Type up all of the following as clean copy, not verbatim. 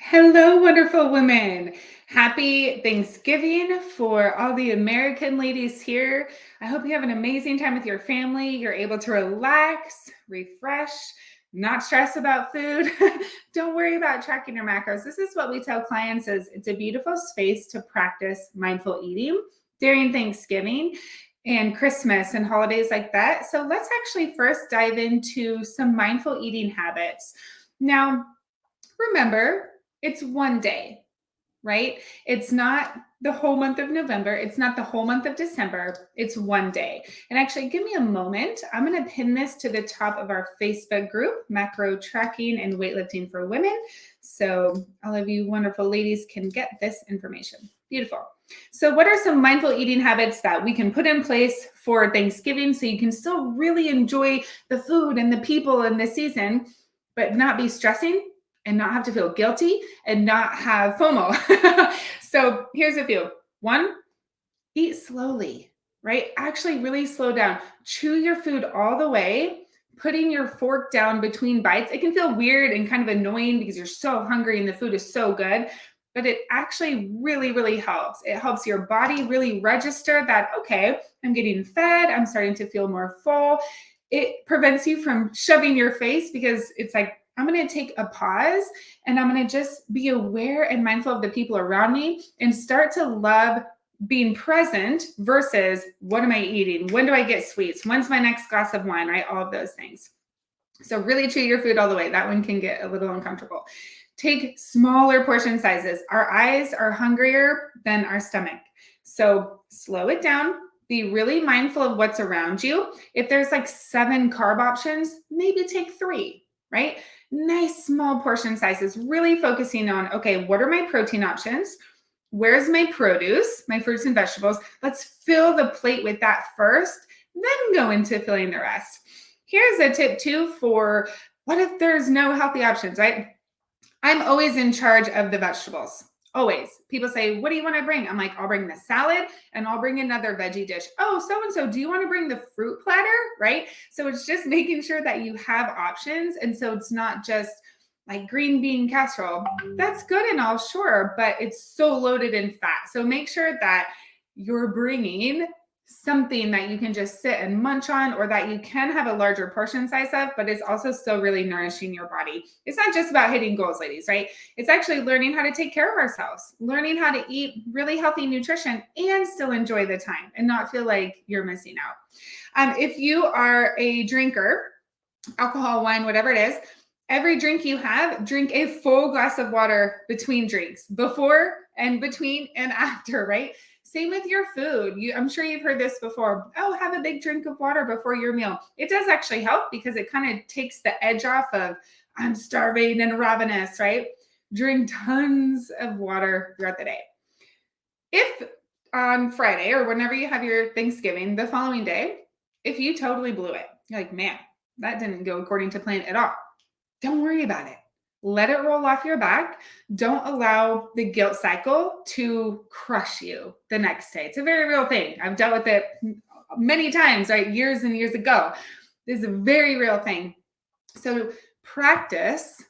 Hello, wonderful women. Happy Thanksgiving for all the American ladies here. I hope you have an amazing time with your family. You're able to relax, refresh, not stress about food. Don't worry about tracking your macros. This is what we tell clients is it's a beautiful space to practice mindful eating during Thanksgiving and Christmas and holidays like that. So let's actually first dive into some mindful eating habits. Now, remember, it's one day, right? It's not the whole month of November. It's not the whole month of December. It's one day. And actually, give me a moment. I'm going to pin this to the top of our Facebook group, Macro Tracking and Weightlifting for Women. So all of you wonderful ladies can get this information. Beautiful. So what are some mindful eating habits that we can put in place for Thanksgiving so you can still really enjoy the food and the people and the season, but not be stressing and not have to feel guilty and not have FOMO? So here's a few. One, eat slowly, right? Actually really slow down. Chew your food all the way, putting your fork down between bites. It can feel weird and kind of annoying because you're so hungry and the food is so good, but it actually really, really helps. It helps your body really register that, okay, I'm getting fed. I'm starting to feel more full. It prevents you from shoving your face because it's like, I'm going to take a pause and I'm going to just be aware and mindful of the people around me and start to love being present versus what am I eating? When do I get sweets? When's my next glass of wine, right? All of those things. So really chew your food all the way. That one can get a little uncomfortable. Take smaller portion sizes. Our eyes are hungrier than our stomach. So slow it down. Be really mindful of what's around you. If there's like 7 carb options, maybe take 3, right? Nice small portion sizes, really focusing on, okay, what are my protein options? Where's my produce, my fruits and vegetables? Let's fill the plate with that first, then go into filling the rest. Here's a tip too for what if there's no healthy options, right? I'm always in charge of the vegetables. Always. People say, what do you want to bring? I'm like, I'll bring the salad and I'll bring another veggie dish. Oh, so-and-so, do you want to bring the fruit platter? Right? So it's just making sure that you have options. And so it's not just like green bean casserole. That's good and all, sure, but it's so loaded in fat. So make sure that you're bringing something that you can just sit and munch on, or that you can have a larger portion size of, but it's also still really nourishing your body. It's not just about hitting goals, ladies, right? It's actually learning how to take care of ourselves, learning how to eat really healthy nutrition and still enjoy the time and not feel like you're missing out. If you are a drinker, alcohol, wine, whatever it is, every drink you have, drink a full glass of water between drinks, before and between and after, right? Same with your food. I'm sure you've heard this before. Oh, have a big drink of water before your meal. It does actually help because it kind of takes the edge off of I'm starving and ravenous, right? Drink tons of water throughout the day. If on Friday or whenever you have your Thanksgiving, the following day, if you totally blew it, you're like, man, that didn't go according to plan at all. Don't worry about it. Let it roll off your back. Don't allow the guilt cycle to crush you the next day. It's a very real thing. I've dealt with it many times, right? Years and years ago. This is a very real thing. So practice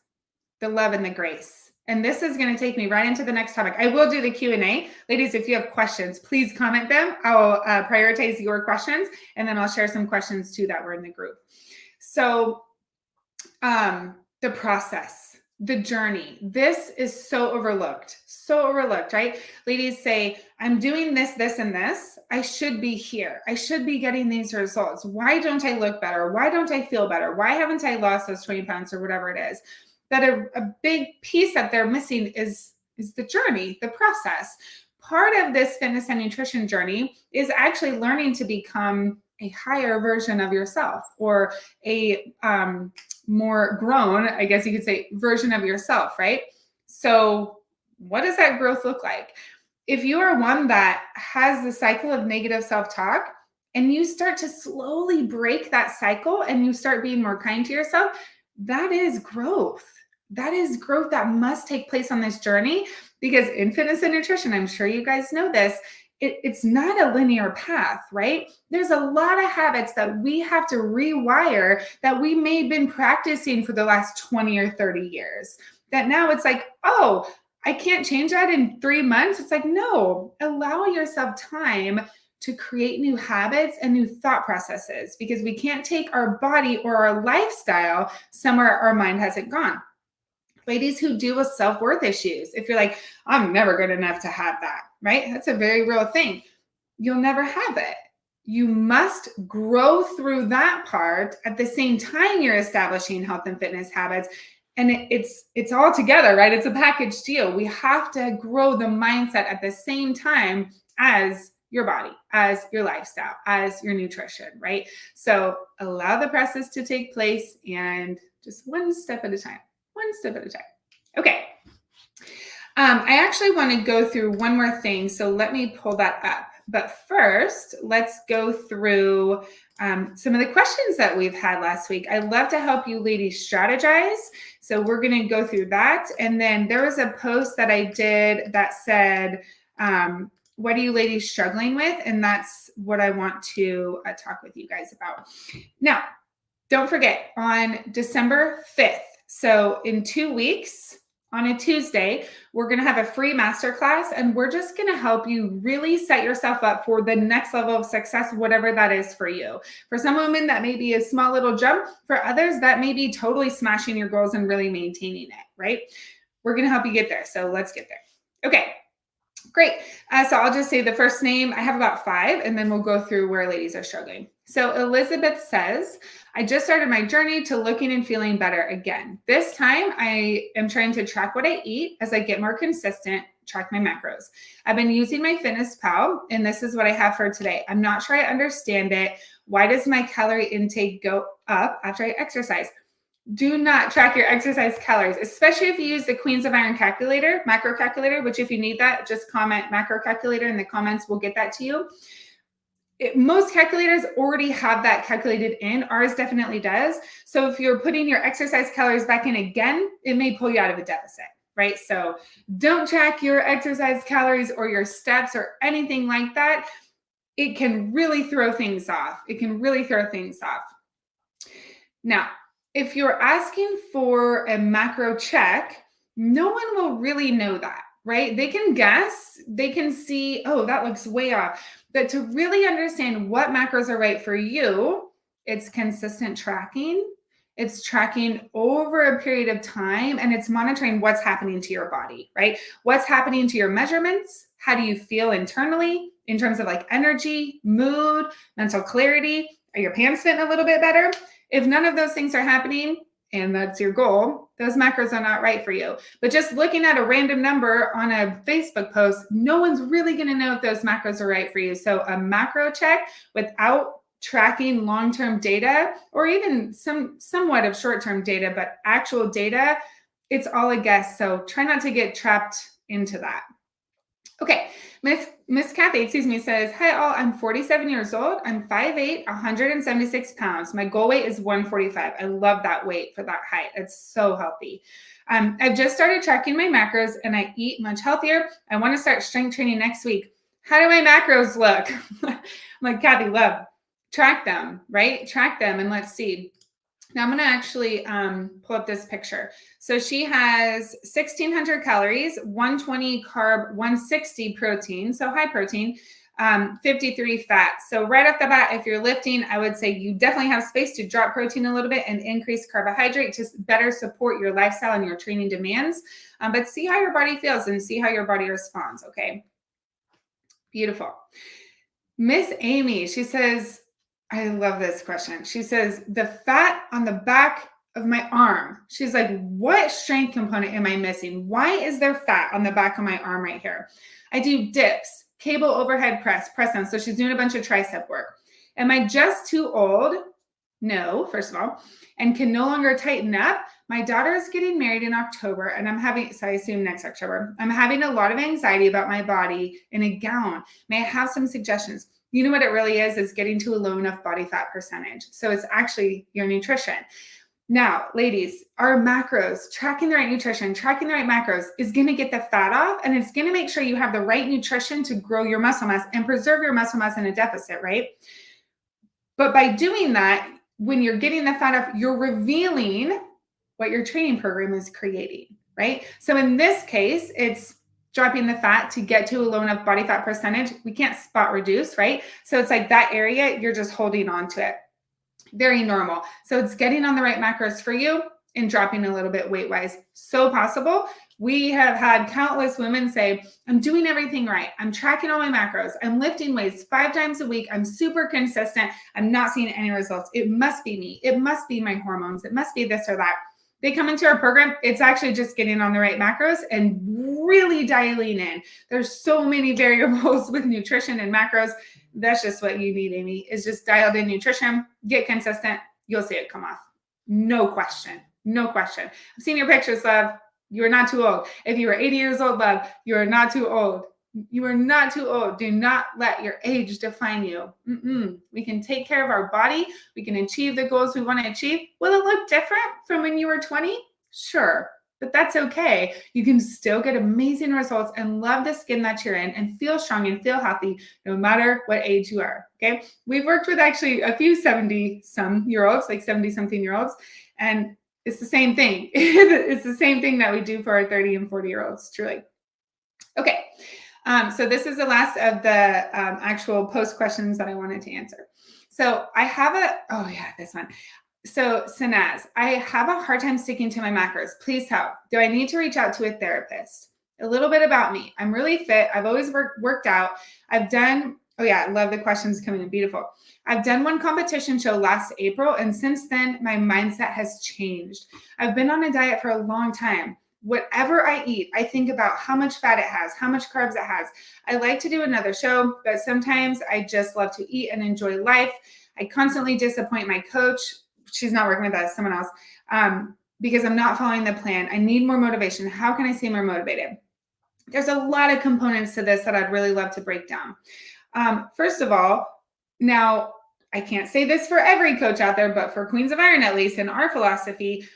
the love and the grace. And this is going to take me right into the next topic. I will do the Q&A. Ladies, if you have questions, please comment them. I'll prioritize your questions, and then I'll share some questions too that were in the group. So the process, the journey, this is so overlooked, right? Ladies say, I'm doing this, this, and this. I should be here. I should be getting these results. Why don't I look better? Why don't I feel better? Why haven't I lost those 20 pounds or whatever it is? That a big piece that they're missing is the journey, the process. Part of this fitness and nutrition journey is actually learning to become a higher version of yourself, or a more grown, I guess you could say, version of yourself, right? So what does that growth look like? If you are one that has the cycle of negative self-talk and you start to slowly break that cycle and you start being more kind to yourself, that is growth. That is growth that must take place on this journey, because in fitness and nutrition, I'm sure you guys know this, it's not a linear path, right? There's a lot of habits that we have to rewire that we may have been practicing for the last 20 or 30 years. that now it's like, oh, I can't change that in 3 months. It's like, no, allow yourself time to create new habits and new thought processes, because we can't take our body or our lifestyle somewhere our mind hasn't gone. Ladies who deal with self-worth issues, if you're like, I'm never good enough to have that, right? That's a very real thing. You'll never have it. You must grow through that part at the same time you're establishing health and fitness habits. And it's all together, right? It's a package deal. We have to grow the mindset at the same time as your body, as your lifestyle, as your nutrition, right? So allow the process to take place, and just one step at a time. One step at a time. Okay. I actually want to go through one more thing. So let me pull that up. But first, let's go through some of the questions that we've had last week. I love to help you ladies strategize. So we're going to go through that. And then there was a post that I did that said, what are you ladies struggling with? And that's what I want to talk with you guys about. Now, don't forget, on December 5th, so in 2 weeks, on a Tuesday, we're going to have a free masterclass, and we're just going to help you really set yourself up for the next level of success, whatever that is for you. For some women, that may be a small little jump. For others, that may be totally smashing your goals and really maintaining it, right? We're going to help you get there. So let's get there. Okay. Great. So I'll just say the first name. I have about 5, and then we'll go through where ladies are struggling. So Elizabeth says, I just started my journey to looking and feeling better again. This time I am trying to track what I eat as I get more consistent, track my macros. I've been using my Fitness Pal, and this is what I have for today. I'm not sure I understand it. Why does my calorie intake go up after I exercise? Do not track your exercise calories, especially if you use the Queens of Iron calculator, macro calculator, which if you need that, just comment macro calculator in the comments. We'll get that to you. Most calculators already have that calculated in. Ours definitely does. So if you're putting your exercise calories back in again, it may pull you out of a deficit, right? So don't track your exercise calories or your steps or anything like that. It can really throw things off. It can really throw things off. Now, if you're asking for a macro check, no one will really know that, right? They can guess, they can see, oh, that looks way off. But to really understand what macros are right for you, it's consistent tracking. It's tracking over a period of time, and it's monitoring what's happening to your body, right? What's happening to your measurements? How do you feel internally in terms of like energy, mood, mental clarity? Are your pants fitting a little bit better? If none of those things are happening, and that's your goal, those macros are not right for you. But just looking at a random number on a Facebook post, no one's really going to know if those macros are right for you. So a macro check without tracking long-term data, or even somewhat of short-term data, but actual data, it's all a guess. So try not to get trapped into that. Okay, Miss Kathy, says, hi all, I'm 47 years old. I'm 5'8", 176 pounds. My goal weight is 145. I love that weight for that height. It's so healthy. I've just started tracking my macros and I eat much healthier. I want to start strength training next week. How do my macros look? I'm like, Kathy, love, track them, right? Track them and let's see. Now I'm going to actually pull up this picture. So she has 1,600 calories, 120 carb, 160 protein, so high protein, 53 fat. So right off the bat, if you're lifting, I would say you definitely have space to drop protein a little bit and increase carbohydrate to better support your lifestyle and your training demands. But see how your body feels and see how your body responds, okay? Beautiful. Miss Amy, she says, I love this question. She says, the fat on the back of my arm. She's like, what strength component am I missing? Why is there fat on the back of my arm right here? I do dips, cable overhead press down. So she's doing a bunch of tricep work. Am I just too old? No, first of all, and can no longer tighten up. My daughter is getting married in October and I'm having, so I assume next October, I'm having a lot of anxiety about my body in a gown. May I have some suggestions? You know what it really is getting to a low enough body fat percentage. So it's actually your nutrition. Now, ladies, our macros, tracking the right nutrition, tracking the right macros is going to get the fat off, and it's going to make sure you have the right nutrition to grow your muscle mass and preserve your muscle mass in a deficit, right? But by doing that, when you're getting the fat off, you're revealing what your training program is creating, right? So in this case, it's dropping the fat to get to a low enough body fat percentage. We can't spot reduce, right? So it's like that area, you're just holding on to it. Very normal. So it's getting on the right macros for you and dropping a little bit weight-wise. So possible. We have had countless women say, I'm doing everything right. I'm tracking all my macros. I'm lifting weights 5 times a week. I'm super consistent. I'm not seeing any results. It must be me. It must be my hormones. It must be this or that. They come into our program. It's actually just getting on the right macros and really dialing in. There's so many variables with nutrition and macros. That's just what you need, Amy, is just dialed in nutrition, get consistent. You'll see it come off. No question. No question. I've seen your pictures, love. You are not too old. If you were 80 years old, love, you are not too old. You are not too old. Do not let your age define you. We can take care of our body. We can achieve the goals we want to achieve. Will it look different from when you were 20? Sure, but that's okay. You can still get amazing results and love the skin that you're in and feel strong and feel healthy no matter what age you are, okay? We've worked with actually a few 70-some-year-olds, like 70-something-year-olds, and it's the same thing. It's the same thing that we do for our 30 and 40-year-olds, truly. Okay. So this is the last of the actual post questions that I wanted to answer. So I have this one. So Sanaz, I have a hard time sticking to my macros. Please help. Do I need to reach out to a therapist? A little bit about me. I'm really fit. I've always worked out. I love the questions coming in. Beautiful. I've done one competition show last April, and since then, my mindset has changed. I've been on a diet for a long time. Whatever I eat, I think about how much fat it has, how much carbs it has. I like to do another show, but sometimes I just love to eat and enjoy life. I constantly disappoint my coach. She's not working with us, someone else, because I'm not following the plan. I need more motivation. How can I stay more motivated? There's a lot of components to this that I'd really love to break down. First of all, now I can't say this for every coach out there, but for Queens of Iron, at least in our philosophy,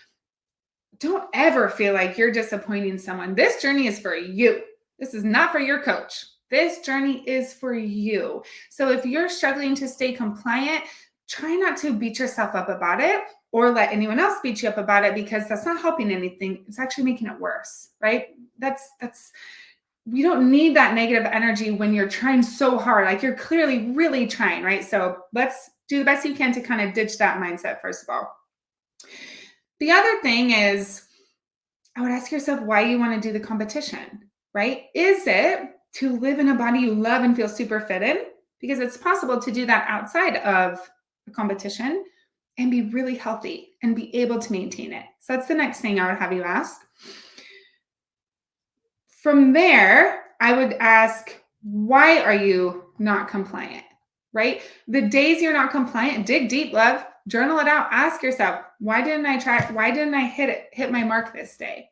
don't ever feel like you're disappointing someone. This journey is for you. This is not for your coach. This journey is for you. So if you're struggling to stay compliant, try not to beat yourself up about it or let anyone else beat you up about it, because that's not helping anything. It's actually making it worse, right? You don't need that negative energy when you're trying so hard. Like, you're clearly really trying, right? So let's do the best you can to kind of ditch that mindset, first of all. The other thing is, I would ask yourself why you want to do the competition, right? Is it to live in a body you love and feel super fit in? Because it's possible to do that outside of a competition and be really healthy and be able to maintain it. So that's the next thing I would have you ask. From there, I would ask, why are you not compliant, right? The days you're not compliant, dig deep, love. Journal it out. Ask yourself, why didn't I try? Why didn't I hit my mark this day?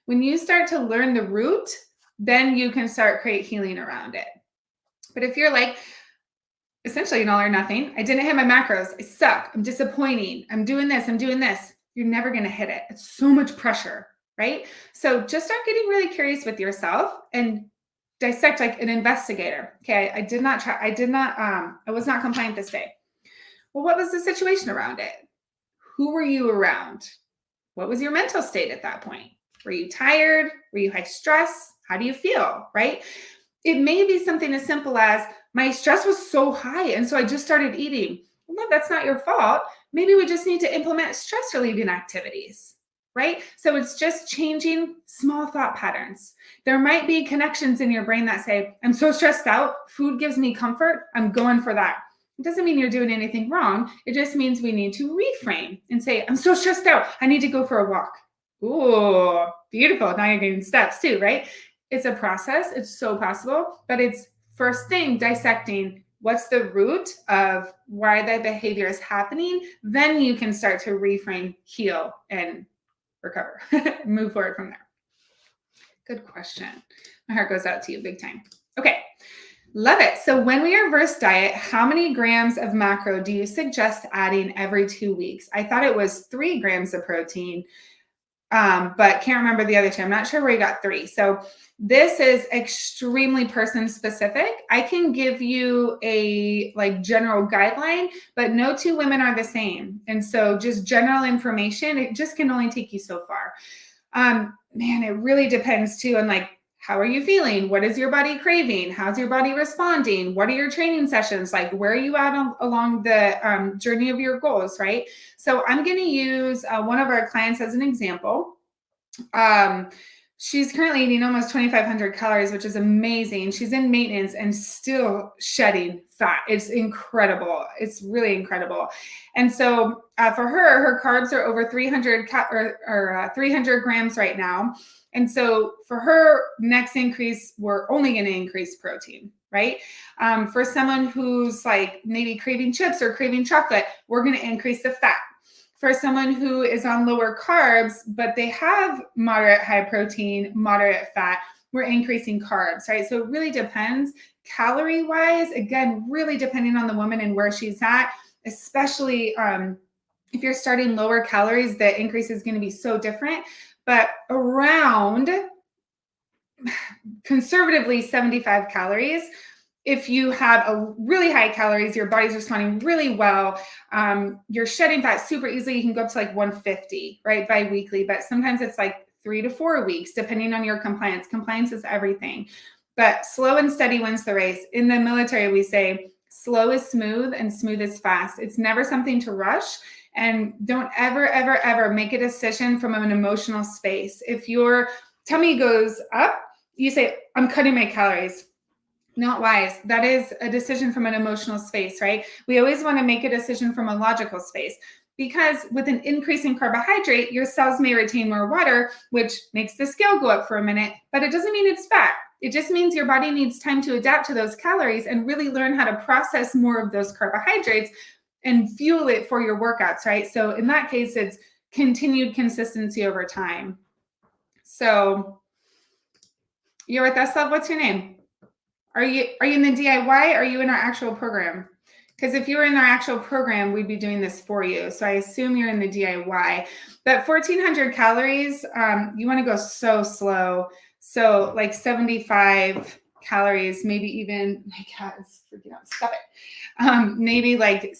When you start to learn the root, then you can start create healing around it. But if you're like, essentially an all or nothing, I didn't hit my macros, I suck, I'm disappointing, I'm doing this, you're never going to hit it. It's so much pressure, right? So just start getting really curious with yourself and dissect like an investigator. Okay, I was not compliant this day. Well, what was the situation around it? Who were you around? What was your mental state at that point? Were you tired? Were you high stress? How do you feel, right? It may be something as simple as, my stress was so high, and so I just started eating. Well, that's not your fault. Maybe we just need to implement stress relieving activities, right? So it's just changing small thought patterns. There might be connections in your brain that say, I'm so stressed out, food gives me comfort, I'm going for that. It doesn't mean you're doing anything wrong. It just means we need to reframe and say, I'm so stressed out, I need to go for a walk. Ooh, beautiful. Now you're getting steps too, right? It's a process. It's so possible, but it's first thing dissecting what's the root of why that behavior is happening. Then you can start to reframe, heal, and recover, move forward from there. Good question. My heart goes out to you big time. Okay. Love it. So when we reverse diet, how many grams of macro do you suggest adding every 2 weeks? I thought it was 3 grams of protein, but can't remember the other two. I'm not sure where you got 3. So this is extremely person specific. I can give you a general guideline, but no 2 women are the same. And so just general information, it just can only take you so far. Man, it really depends too on like, how are you feeling? What is your body craving? How's your body responding? What are your training sessions like? Where are you at along the journey of your goals, right? So I'm going to use one of our clients as an example. She's currently eating almost 2,500 calories, which is amazing. She's in maintenance and still shedding fat. It's incredible. It's really incredible. And so for her carbs are over 300 300 grams right now. And so for her next increase, we're only going to increase protein, right? For someone who's like maybe craving chips or craving chocolate, we're going to increase the fat. For someone who is on lower carbs, but they have moderate high protein, moderate fat, we're increasing carbs, right? So it really depends. Calorie wise, again, really depending on the woman and where she's at, especially if you're starting lower calories, the increase is going to be so different. But around conservatively 75 calories, if you have a really high calories, your body's responding really well, you're shedding fat super easily, you can go up to like 150, right, bi-weekly, but sometimes it's like 3 to 4 weeks, depending on your compliance. Compliance is everything. But slow and steady wins the race. In the military, we say slow is smooth and smooth is fast. It's never something to rush. And don't ever, ever, ever make a decision from an emotional space. If your tummy goes up, you say, I'm cutting my calories. Not wise. That is a decision from an emotional space, right? We always want to make a decision from a logical space, because with an increase in carbohydrate, your cells may retain more water, which makes the scale go up for a minute, but it doesn't mean it's fat. It just means your body needs time to adapt to those calories and really learn how to process more of those carbohydrates and fuel it for your workouts, right? So in that case, it's continued consistency over time. So you're with us, love. What's your name? Are you in the DIY? Or are you in our actual program? Because if you were in our actual program, we'd be doing this for you. So I assume you're in the DIY. But 1,400 calories, you want to go so slow. So like 75 calories, maybe even, my cat is freaking out. Stop it. Maybe like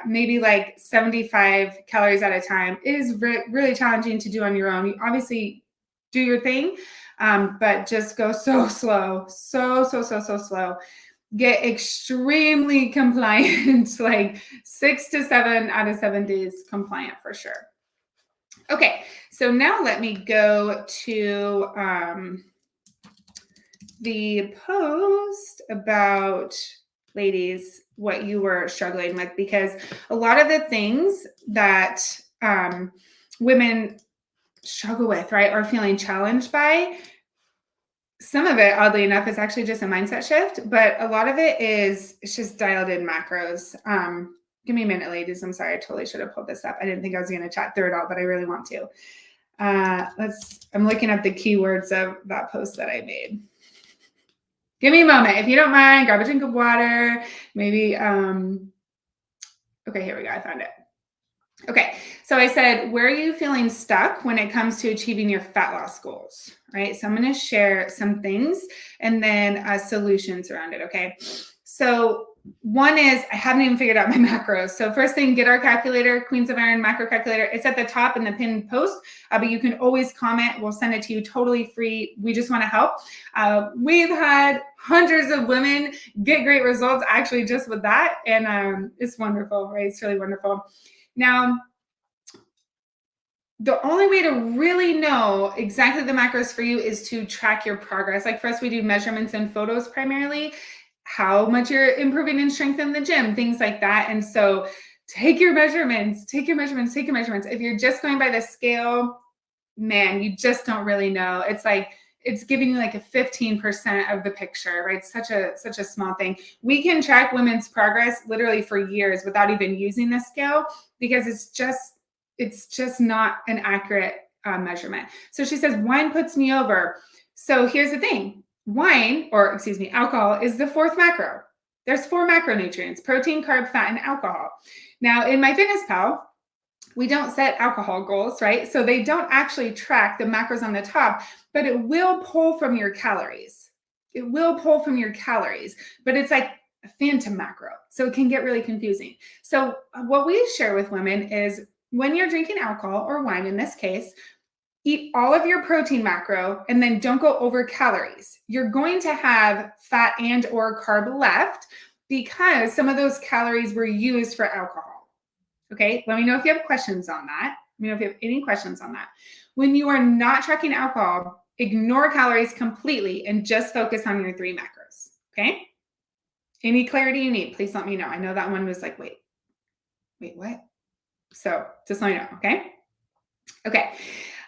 maybe like 75 calories at a time. It is really challenging to do on your own. You obviously do your thing. But just go so slow, so slow. Get extremely compliant, like 6 to 7 out of 7 days compliant for sure. Okay, so now let me go to the post about, ladies, what you were struggling with, because a lot of the things that women struggle with, right, or feeling challenged by, some of it, oddly enough, is actually just a mindset shift, but a lot of it is, it's just dialed in macros. Give me a minute, ladies. I'm sorry. I totally should have pulled this up. I didn't think I was going to chat through it all, but I really want to. I'm looking up the keywords of that post that I made. Give me a moment. If you don't mind, grab a drink of water. Maybe, okay, here we go. I found it. Okay, so I said, where are you feeling stuck when it comes to achieving your fat loss goals, right? So I'm going to share some things and then solutions around it, okay? So one is, I haven't even figured out my macros. So first thing, get our calculator, Queens of Iron macro calculator. It's at the top in the pinned post, but you can always comment. We'll send it to you totally free. We just want to help. We've had hundreds of women get great results actually just with that. And it's wonderful, right? It's really wonderful. Now, the only way to really know exactly the macros for you is to track your progress. Like for us, we do measurements and photos primarily, how much you're improving in strength in the gym, things like that. And so take your measurements. If you're just going by the scale, man, you just don't really know. It's like, it's giving you like a 15% of the picture, right? Such a small thing. We can track women's progress literally for years without even using the scale, because it's just not an accurate measurement. So she says, wine puts me over. So here's the thing. Alcohol is the fourth macro. There's 4 macronutrients: protein, carb, fat, and alcohol. Now in MyFitnessPal, we don't set alcohol goals, right? So they don't actually track the macros on the top, but it will pull from your calories. But it's like a phantom macro. So it can get really confusing. So what we share with women is, when you're drinking alcohol or wine in this case, Eat all of your protein macro and then don't go over calories. You're going to have fat and or carb left because some of those calories were used for alcohol. Okay, let me know if you have questions on that. Let me know if you have any questions on that. When you are not tracking alcohol, ignore calories completely and just focus on your 3 macros. Okay, any clarity you need, please let me know. I know that one was like, wait, what? So just let me know. Okay.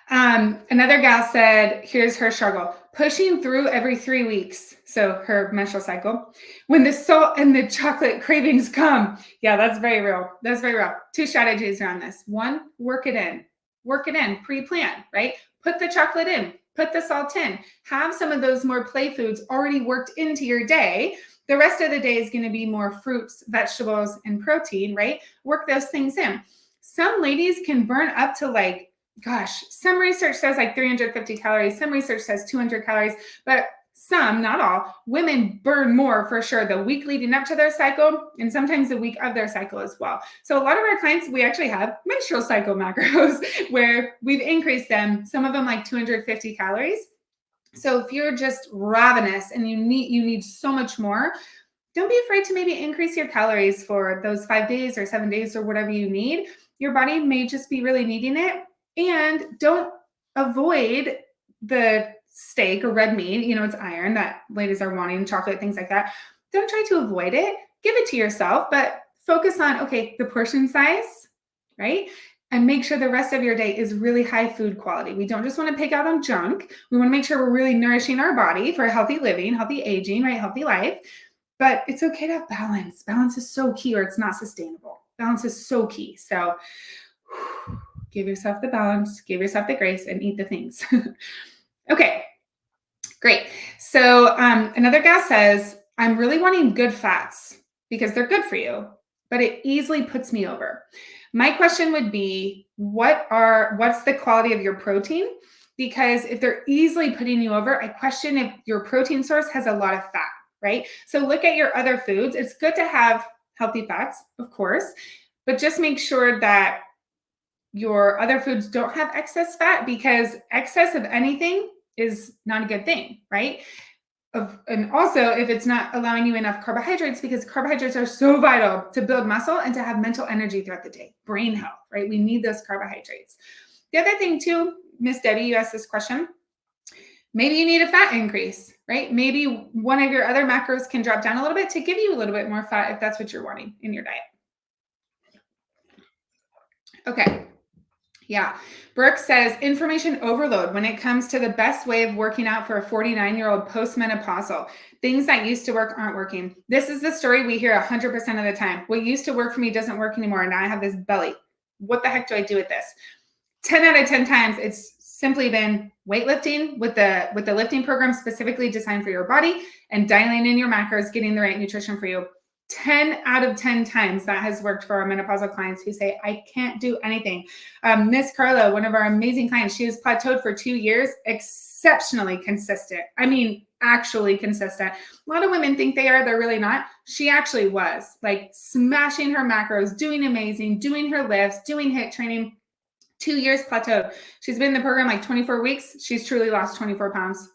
Another gal said, here's her struggle: pushing through every 3 weeks. So her menstrual cycle, when the salt and the chocolate cravings come. Yeah, that's very real. That's very real. 2 strategies around this. 1, work it in, pre-plan, right? Put the chocolate in, put the salt in, have some of those more play foods already worked into your day. The rest of the day is going to be more fruits, vegetables, and protein, right? Work those things in. Some ladies can burn up to like, gosh, some research says like 350 calories, some research says 200 calories, but some, not all, women burn more for sure the week leading up to their cycle and sometimes the week of their cycle as well. So a lot of our clients, we actually have menstrual cycle macros where we've increased them, some of them like 250 calories. So if you're just ravenous and you need so much more, don't be afraid to maybe increase your calories for those 5 days or 7 days or whatever you need. Your body may just be really needing it. And don't avoid the steak or red meat. You know, it's iron that ladies are wanting, chocolate, things like that. Don't try to avoid it. Give it to yourself, but focus on, okay, the portion size, right? And make sure the rest of your day is really high food quality. We don't just want to pick out on junk. We want to make sure we're really nourishing our body for healthy living, healthy aging, right? Healthy life. But it's okay to have balance. Balance is so key, or it's not sustainable. Balance is so key. So give yourself the balance, give yourself the grace, and eat the things. Okay, great. So another gal says, I'm really wanting good fats because they're good for you, but it easily puts me over. My question would be, what's the quality of your protein? Because if they're easily putting you over, I question if your protein source has a lot of fat, right? So look at your other foods. It's good to have healthy fats, of course, but just make sure that your other foods don't have excess fat, because excess of anything is not a good thing, right? And also if it's not allowing you enough carbohydrates, because carbohydrates are so vital to build muscle and to have mental energy throughout the day, brain health, right? We need those carbohydrates. The other thing too, Miss Debbie, you asked this question. Maybe you need a fat increase, right? Maybe one of your other macros can drop down a little bit to give you a little bit more fat if that's what you're wanting in your diet. Okay. Yeah. Brooke says information overload when it comes to the best way of working out for a 49-year-old postmenopausal. Things that used to work aren't working. This is the story we hear 100% of the time. What used to work for me doesn't work anymore. And now I have this belly. What the heck do I do with this? 10 out of 10 times, it's simply been weightlifting with the lifting program specifically designed for your body and dialing in your macros, getting the right nutrition for you. 10 out of 10 times that has worked for our menopausal clients who say, I can't do anything. Miss Carla, one of our amazing clients, she was plateaued for 2 years, exceptionally consistent. I mean, actually consistent. A lot of women think they are, they're really not. She actually was like smashing her macros, doing amazing, doing her lifts, doing HIIT training. 2 years plateaued. She's been in the program like 24 weeks. She's truly lost 24 pounds.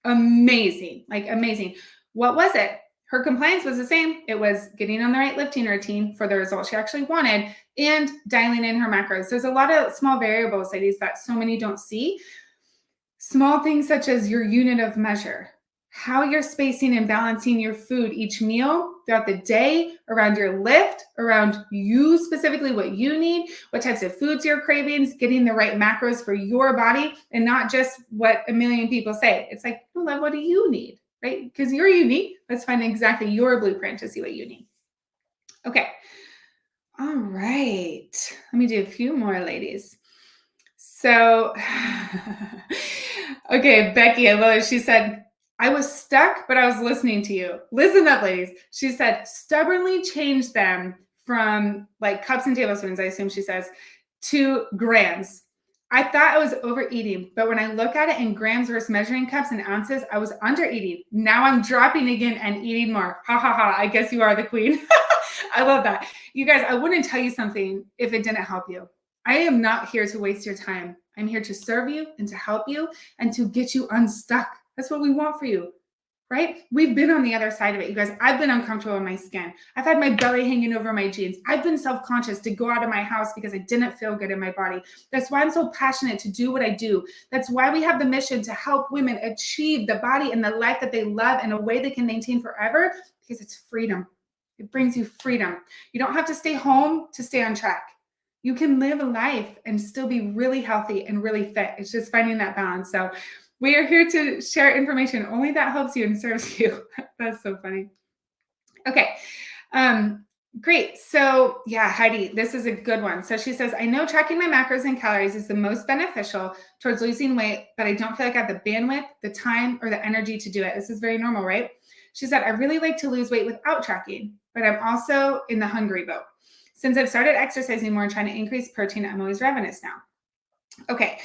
Amazing, like amazing. What was it? Her compliance was the same. It was getting on the right lifting routine for the results she actually wanted and dialing in her macros. There's a lot of small variables, ladies, that so many don't see. Small things such as your unit of measure, how you're spacing and balancing your food each meal throughout the day, around your lift, around you specifically, what you need, what types of foods you're craving, getting the right macros for your body, and not just what a million people say. It's like, oh, love, what do you need? Right? Because you're unique. Let's find exactly your blueprint to see what you need. Okay. All right. Let me do a few more, ladies. So, okay, Becky, I love it. She said, I was stuck, but I was listening to you. Listen up, ladies. She said, stubbornly change them from like cups and tablespoons, I assume she says, to grams. I thought I was overeating, but when I look at it in grams versus measuring cups and ounces, I was undereating. Now I'm dropping again and eating more. Ha ha ha. I guess you are the queen. I love that. You guys, I wouldn't tell you something if it didn't help you. I am not here to waste your time. I'm here to serve you and to help you and to get you unstuck. That's what we want for you, right? We've been on the other side of it, you guys. I've been uncomfortable in my skin. I've had my belly hanging over my jeans. I've been self-conscious to go out of my house because I didn't feel good in my body. That's why I'm so passionate to do what I do. That's why we have the mission to help women achieve the body and the life that they love in a way they can maintain forever, because it's freedom. It brings you freedom. You don't have to stay home to stay on track. You can live a life and still be really healthy and really fit. It's just finding that balance. So we are here to share information only that helps you and serves you. That's so funny. Okay. Great. So yeah, Heidi, this is a good one. So she says, I know tracking my macros and calories is the most beneficial towards losing weight, but I don't feel like I have the bandwidth, the time, or the energy to do it. This is very normal, right? She said, I really like to lose weight without tracking, but I'm also in the hungry boat. Since I've started exercising more and trying to increase protein, I'm always ravenous now. Okay.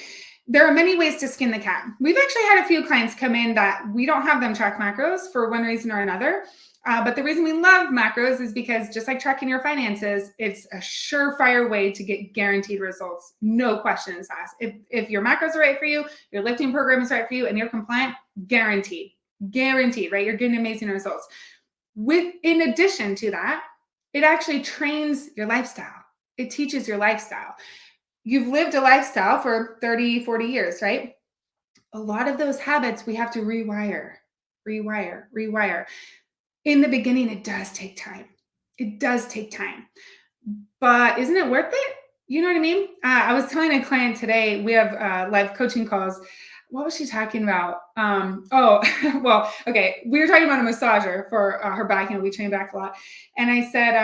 There are many ways to skin the cat. We've actually had a few clients come in that we don't have them track macros for one reason or another. But the reason we love macros is because just like tracking your finances, it's a surefire way to get guaranteed results. No questions asked. If your macros are right for you, your lifting program is right for you, and you're compliant, guaranteed, right? You're getting amazing results. In addition to that, it actually trains your lifestyle. It teaches your lifestyle. You've lived a lifestyle for 30, 40 years, right? A lot of those habits we have to rewire. In the beginning, it does take time. It does take time. But isn't it worth it? You know what I mean? I was telling a client today, we have live coaching calls. What was she talking about? Well, okay. We were talking about a massager for her back. We train back a lot. And I said,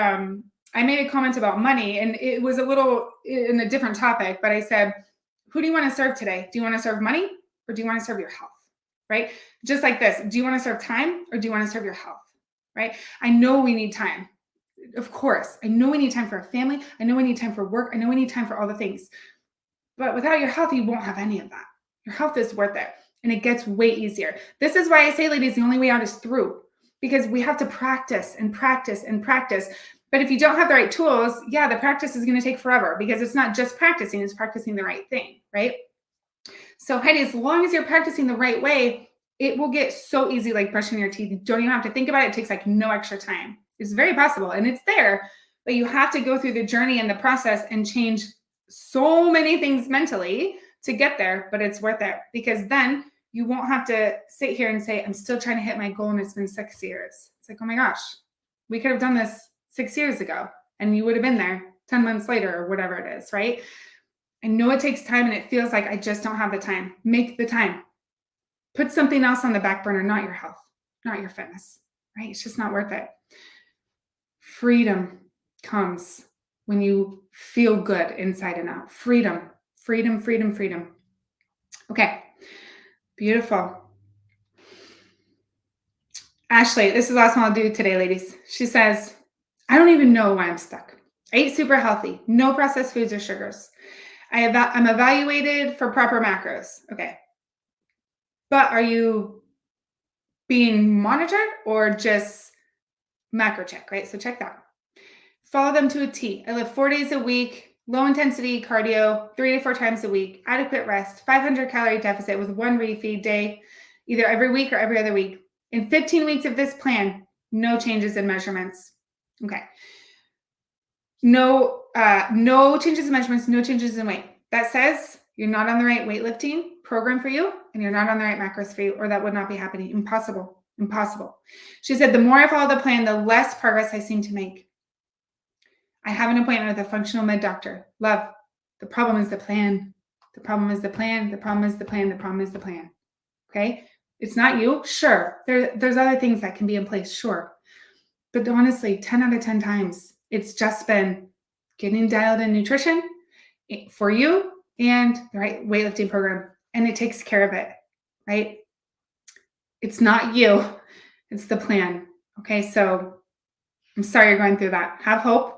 I made a comment about money, and it was a little in a different topic, but I said, who do you want to serve today? Do you want to serve money, or do you want to serve your health? Right? Just like this. Do you want to serve time, or do you want to serve your health? Right? I know we need time. Of course. I know we need time for our family. I know we need time for work. I know we need time for all the things. But without your health, you won't have any of that. Your health is worth it. And it gets way easier. This is why I say, ladies, the only way out is through. Because we have to practice and practice and practice. But if you don't have the right tools, yeah, the practice is going to take forever, because it's not just practicing, it's practicing the right thing, right? So Heidi, as long as you're practicing the right way, it will get so easy, like brushing your teeth. You don't even have to think about it. It takes like no extra time. It's very possible, and it's there, but you have to go through the journey and the process and change so many things mentally to get there, but it's worth it, because then you won't have to sit here and say, I'm still trying to hit my goal and it's been 6 years. It's like, oh my gosh, we could have done this 6 years ago and you would have been there 10 months later or whatever it is, right? I know it takes time and it feels like I just don't have the time. Make the time. Put something else on the back burner, not your health, not your fitness, right? It's just not worth it. Freedom comes when you feel good inside and out. Freedom. Okay, beautiful. Ashley, this is the last one I'll do today, ladies. She says, I don't even know why I'm stuck. I eat super healthy, no processed foods or sugars. I'm evaluated for proper macros. Okay. But are you being monitored or just macro check, right? So check that. Follow them to a T. I live 4 days a week, low intensity cardio, 3 to 4 times a week, adequate rest, 500 calorie deficit with 1 refeed day, either every week or every other week. In 15 weeks of this plan, no changes in measurements. Okay. No changes in measurements, no changes in weight. That says you're not on the right weightlifting program for you, and you're not on the right macros for you, or that would not be happening. Impossible. She said, the more I follow the plan, the less progress I seem to make. I have an appointment with a functional med doctor. Love, the problem is the plan. The problem is the plan. The problem is the plan. The problem is the plan. Okay? It's not you. Sure. There's other things that can be in place. Sure. But honestly, 10 out of 10 times, it's just been getting dialed in nutrition for you and the right weightlifting program. And it takes care of it, right? It's not you. It's the plan. Okay? So I'm sorry you're going through that. Have hope.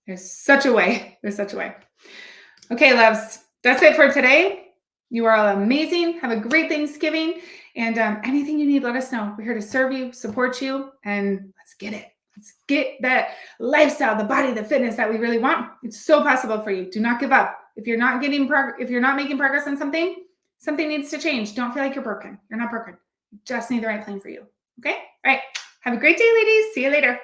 There's such a way. Okay, loves. That's it for today. You are all amazing. Have a great Thanksgiving. And anything you need, let us know. We're here to serve you, support you, and let's get it. Let's get that lifestyle, the body, the fitness that we really want. It's so possible for you. Do not give up. If you're not getting if you're not making progress on something, something needs to change. Don't feel like you're broken. You're not broken. You just need the right plan for you. Okay? All right. Have a great day, ladies. See you later.